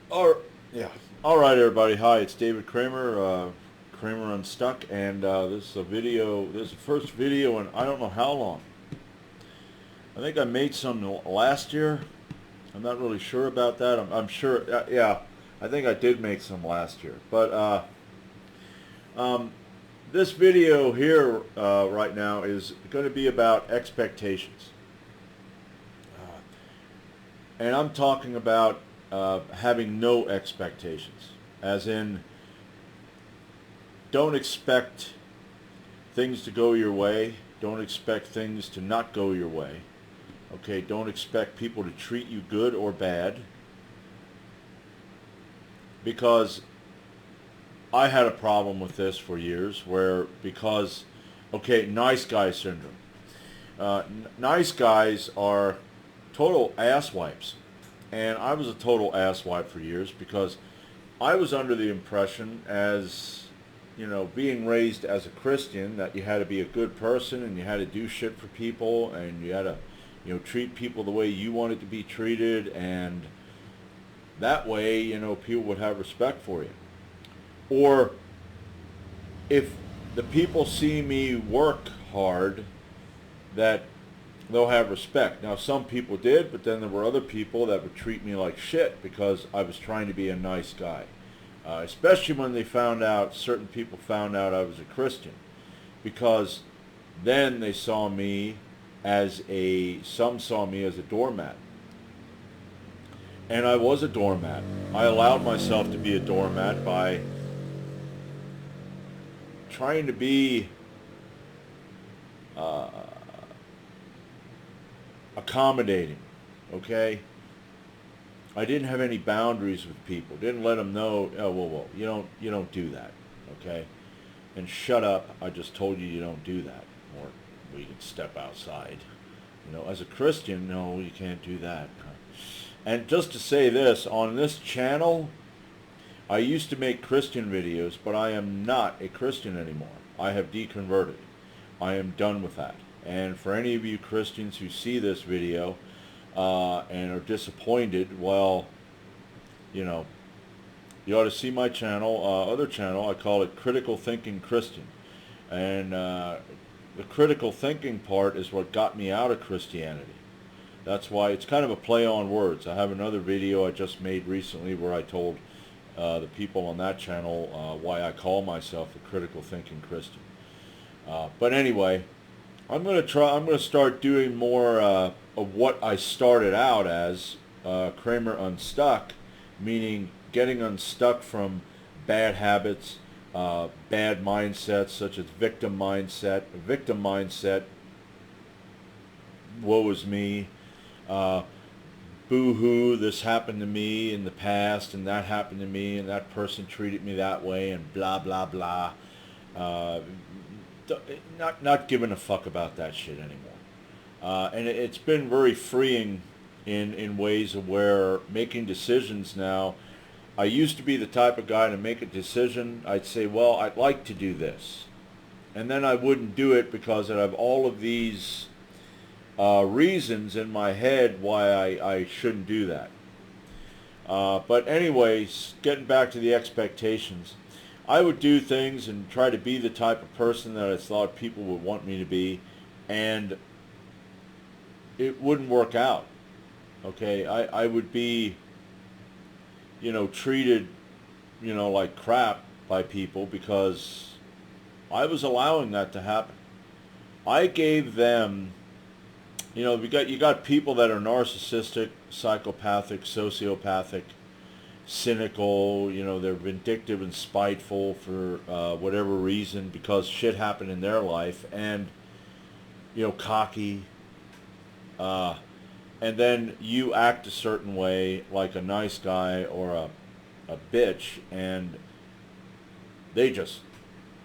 Or yeah. All right, everybody. Hi, it's David Kramer, Kramer Unstuck, and this is a video. This is the first video in I don't know how long. I think I made some last year. I'm not really sure about that. I'm sure. Yeah, I think I did make some last year. But um, this video here right now is going to be about expectations, and I'm talking about having no expectations, as in don't expect things to go your way. Don't expect things to not go your way. Okay, don't expect people to treat you good or bad, because I had a problem with this for years where because, okay, nice guy syndrome. Nice guys are total asswipes. And I was a total asswipe for years because I was under the impression, as being raised as a Christian, that you had to be a good person and you had to do shit for people and you had to, treat people the way you wanted to be treated, and that way, people would have respect for you. Or if the people see me work hard, that they'll have respect. Now, some people did, but then there were other people that would treat me like shit because I was trying to be a nice guy. Especially when certain people found out I was a Christian, because then some saw me as a doormat. And I was a doormat. I allowed myself to be a doormat by trying to be uh, accommodating, okay? I didn't have any boundaries with people. Didn't let them know, oh, whoa, you don't do that, okay? And shut up, I just told you don't do that. Or we can step outside. As a Christian, no, you can't do that. And just to say this, on this channel, I used to make Christian videos, but I am not a Christian anymore. I have deconverted. I am done with that. And for any of you Christians who see this video and are disappointed, well, you know, you ought to see my channel, other channel. I call it Critical Thinking Christian. And the critical thinking part is what got me out of Christianity. That's why it's kind of a play on words. I have another video I just made recently where I told the people on that channel why I call myself a critical thinking Christian. But anyway, I'm going to start doing more of what I started out as, Kramer Unstuck, meaning getting unstuck from bad habits, bad mindsets such as victim mindset, woe is me, uh, boo-hoo, this happened to me in the past, and that happened to me, and that person treated me that way, and blah, blah, blah. Uh, not giving a fuck about that shit anymore. And it's been very freeing in ways of where making decisions now, I used to be the type of guy to make a decision, I'd say, well, I'd like to do this. And then I wouldn't do it because I have all of these reasons in my head why I shouldn't do that. But anyways, getting back to the expectations, I would do things and try to be the type of person that I thought people would want me to be, and it wouldn't work out. Okay, I would be, treated, like crap by people because I was allowing that to happen. I gave them, you got people that are narcissistic, psychopathic, sociopathic, cynical, they're vindictive and spiteful for whatever reason because shit happened in their life, and, cocky. And then you act a certain way like a nice guy or a bitch, and they just,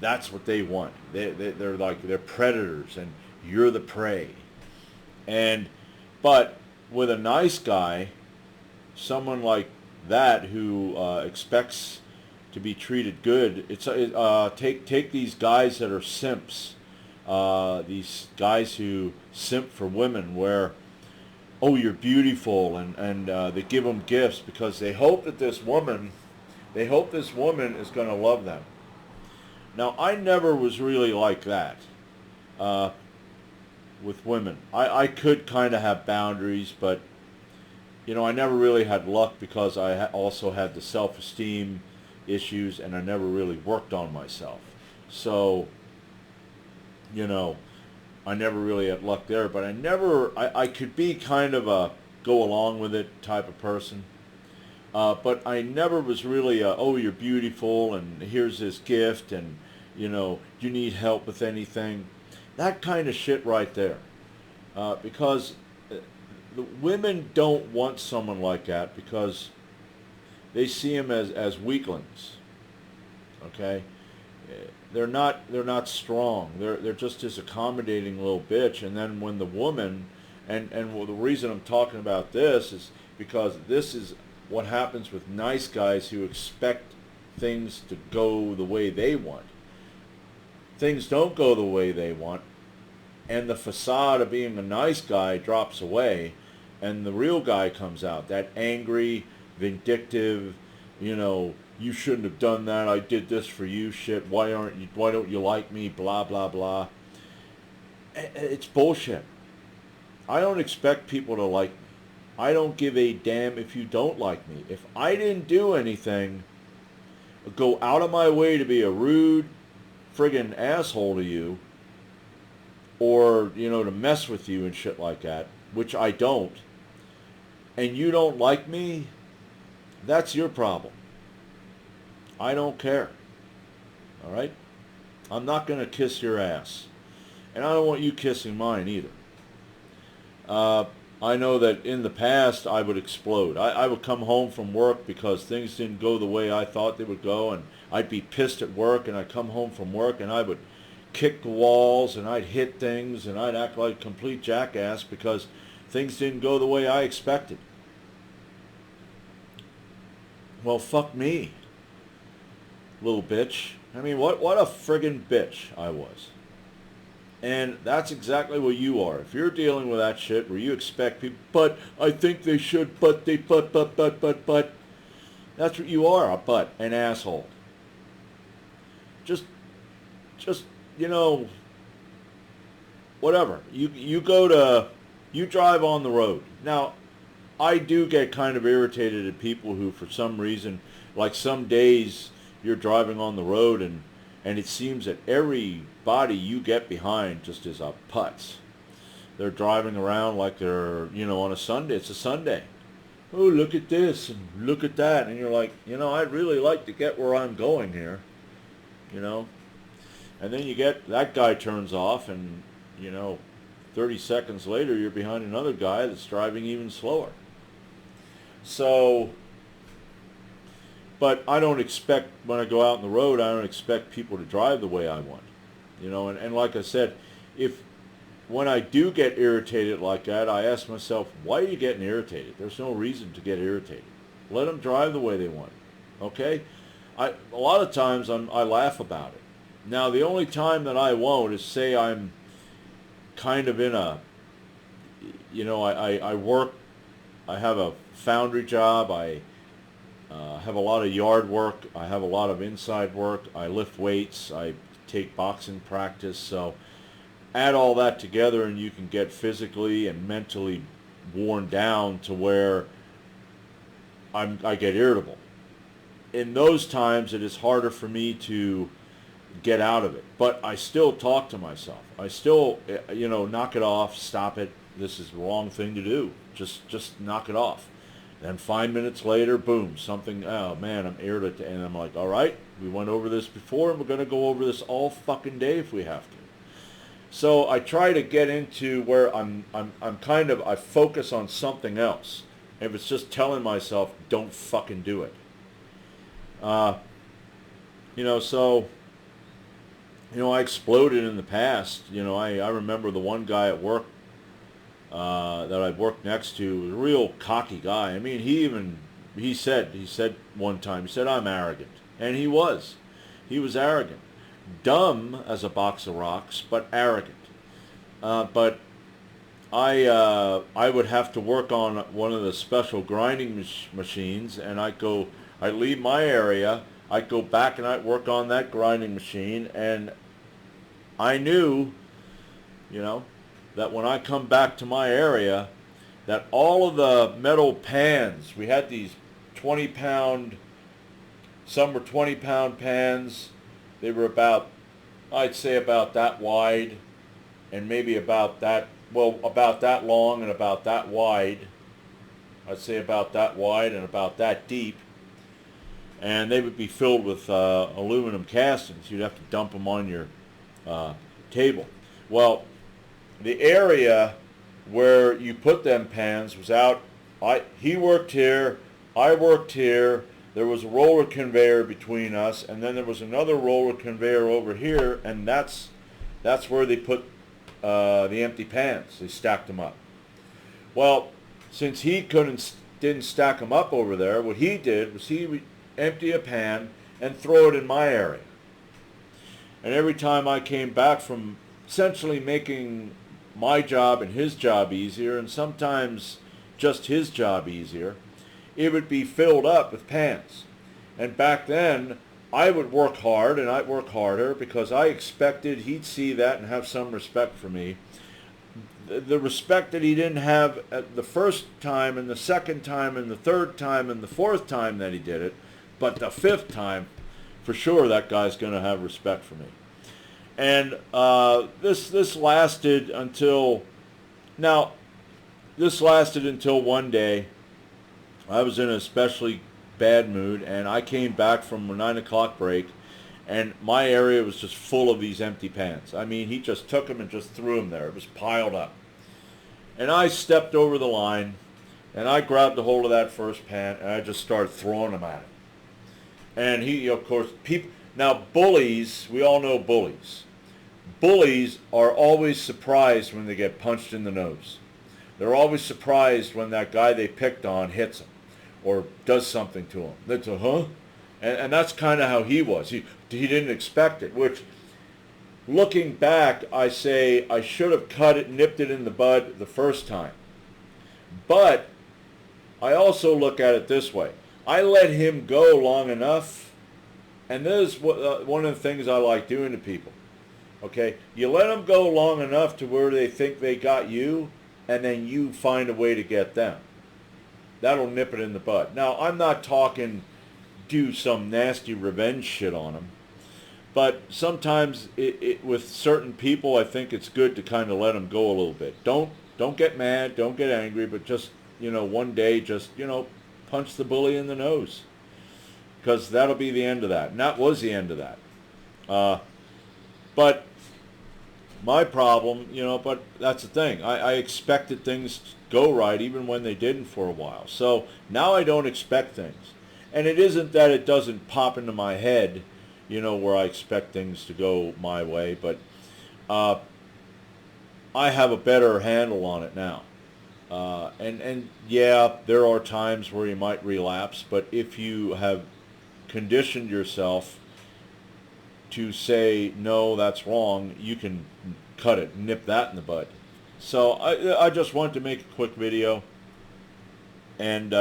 that's what they want. They're like, they're predators, and you're the prey. And, but with a nice guy, someone like that who expects to be treated good. Take these guys that are simps, these guys who simp for women, where oh, you're beautiful, and they give them gifts because they hope that this woman is going to love them. Now, I never was really like that uh, with women. I could kind of have boundaries, but I never really had luck because I also had the self-esteem issues, and I never really worked on myself. So, you know, I never really had luck there, but I could be kind of a go along with it type of person. But I never was really oh, you're beautiful, and here's this gift, and, you need help with anything. That kind of shit right there. Because the women don't want someone like that because they see him as weaklings. Okay? They're not strong. They're just this accommodating little bitch. And then when the woman, well, the reason I'm talking about this is because this is what happens with nice guys who expect things to go the way they want. Things don't go the way they want, and the facade of being a nice guy drops away, and the real guy comes out. That angry, vindictive, you shouldn't have done that. I did this for you. Shit. Why don't you like me? Blah blah blah. It's bullshit. I don't expect people to like me. I don't give a damn if you don't like me. If I didn't do anything, go out of my way to be a rude friggin' asshole to you, or to mess with you and shit like that, which I don't, and you don't like me, that's your problem. I don't care. All right? I'm not going to kiss your ass. And I don't want you kissing mine either. I know that in the past I would explode. I would come home from work because things didn't go the way I thought they would go, and I'd be pissed at work, and I'd come home from work and I would kick the walls, and I'd hit things, and I'd act like a complete jackass because things didn't go the way I expected. Well, fuck me, little bitch. I mean, what a friggin' bitch I was. And that's exactly what you are. If you're dealing with that shit where you expect people, but I think they should, but they, but, that's what you are, a butt, an asshole. Just, whatever. You drive on the road. Now, I do get kind of irritated at people who, for some reason, like some days you're driving on the road and it seems that everybody you get behind just is a putz. They're driving around like they're, on a Sunday. It's a Sunday. Oh, look at this and look at that. And you're like, I'd really like to get where I'm going here, And then you get, that guy turns off and, 30 seconds later you're behind another guy that's driving even slower. So, but I don't expect, when I go out on the road, I don't expect people to drive the way I want. And like I said, when I do get irritated like that, I ask myself, why are you getting irritated? There's no reason to get irritated. Let them drive the way they want. Okay? A lot of times I laugh about it. Now, the only time that I won't is say I'm kind of in a, I work, I have a foundry job, I have a lot of yard work, I have a lot of inside work, I lift weights, I take boxing practice, so add all that together and you can get physically and mentally worn down to where I get irritable. In those times it is harder for me to get out of it, but I still talk to myself. I still, knock it off, stop it, this is the wrong thing to do, just knock it off. Then 5 minutes later, boom, something, oh man, I'm irritated, and I'm like, all right, we went over this before, and we're going to go over this all fucking day if we have to. So I try to get into where I'm kind of, I focus on something else. If it's just telling myself, don't fucking do it. So, I exploded in the past. I remember the one guy at work that I worked next to was a real cocky guy. I mean, he said one time, he said, I'm arrogant. And he was. He was arrogant. Dumb as a box of rocks, but arrogant. But I would have to work on one of the special grinding machines, and I'd leave my area, I'd go back and I'd work on that grinding machine, and I knew, you know, that when I come back to my area, that all of the metal pans, we had these 20-pound, some were 20-pound pans, they were about, I'd say about that wide, and maybe about that, well, about that long and about that wide. I'd say about that wide and about that deep. And they would be filled with aluminum castings. You'd have to dump them on your table. Well, the area where you put them pans was out. He worked here, I worked here. There was a roller conveyor between us, and then there was another roller conveyor over here, and that's where they put the empty pans. They stacked them up. Well, since he didn't stack them up over there, what he did was he would empty a pan and throw it in my area. And every time I came back from essentially making my job and his job easier, and sometimes just his job easier, it would be filled up with pans. And back then, I would work hard, and I'd work harder because I expected he'd see that and have some respect for me. The respect that he didn't have at the first time and the second time and the third time and the fourth time that he did it, but the fifth time, for sure that guy's going to have respect for me. And this lasted until, now, this lasted until one day I was in an especially bad mood, and I came back from a 9 o'clock break, and my area was just full of these empty pans. I mean, he just took them and just threw them there. It was piled up. And I stepped over the line, and I grabbed a hold of that first pan, and I just started throwing them at him. And he, of course, now bullies, we all know bullies. Bullies are always surprised when they get punched in the nose. They're always surprised when that guy they picked on hits them or does something to them. That's a, huh? And that's kind of how he was. He didn't expect it, which, looking back, I say I should have cut it, nipped it in the bud the first time. But I also look at it this way. I let him go long enough, and this is one of the things I like doing to people. Okay, you let them go long enough to where they think they got you, and then you find a way to get them. That'll nip it in the bud. Now, I'm not talking do some nasty revenge shit on them, but sometimes with certain people, I think it's good to kind of let them go a little bit. Don't get mad, don't get angry, but just, one day, just, punch the bully in the nose, because that'll be the end of that. And that was the end of that. But my problem, but that's the thing. I expected things to go right even when they didn't for a while. So now I don't expect things. And it isn't that it doesn't pop into my head, where I expect things to go my way, but I have a better handle on it now. And yeah, there are times where you might relapse, but if you have conditioned yourself to say, no, that's wrong, you can cut it, nip that in the bud. So I just wanted to make a quick video, and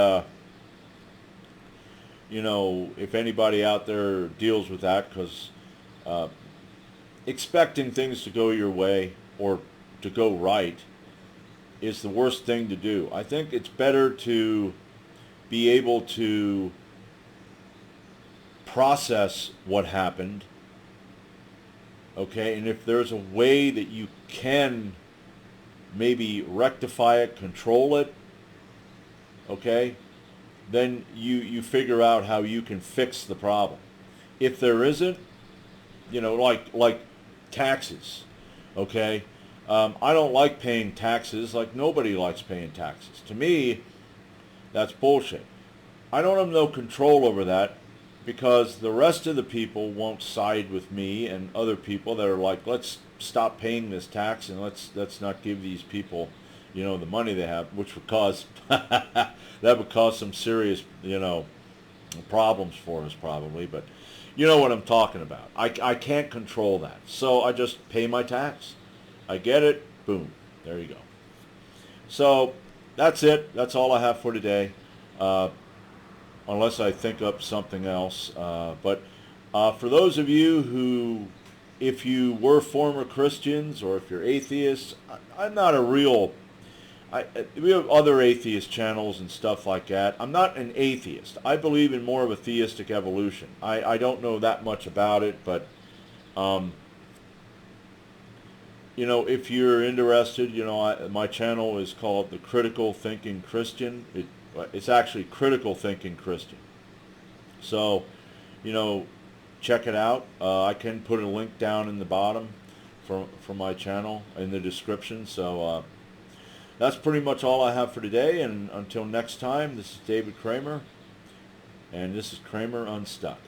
if anybody out there deals with that, because expecting things to go your way or to go right is the worst thing to do. I think it's better to be able to process what happened, okay, and if there's a way that you can maybe rectify it, control it, okay, then you figure out how you can fix the problem. If there isn't, like taxes, okay, I don't like paying taxes, like nobody likes paying taxes. To me, that's bullshit. I don't have no control over that, because the rest of the people won't side with me and other people that are like, let's stop paying this tax and let's not give these people, the money they have, which would cause that would cause some serious, problems for us probably. But you know what I'm talking about. I can't control that, so I just pay my tax. I get it. Boom. There you go. So that's it. That's all I have for today. Uh, unless I think up something else. But for those of you who, if you were former Christians or if you're atheists, I'm not a real. We have other atheist channels and stuff like that. I'm not an atheist. I believe in more of a theistic evolution. I don't know that much about it, but um, if you're interested, my channel is called The Critical Thinking Christian. It's actually Critical Thinking Christian. So, you know, check it out. I can put a link down in the bottom for my channel in the description. So that's pretty much all I have for today. And until next time, this is David Kramer, and this is Kramer Unstuck.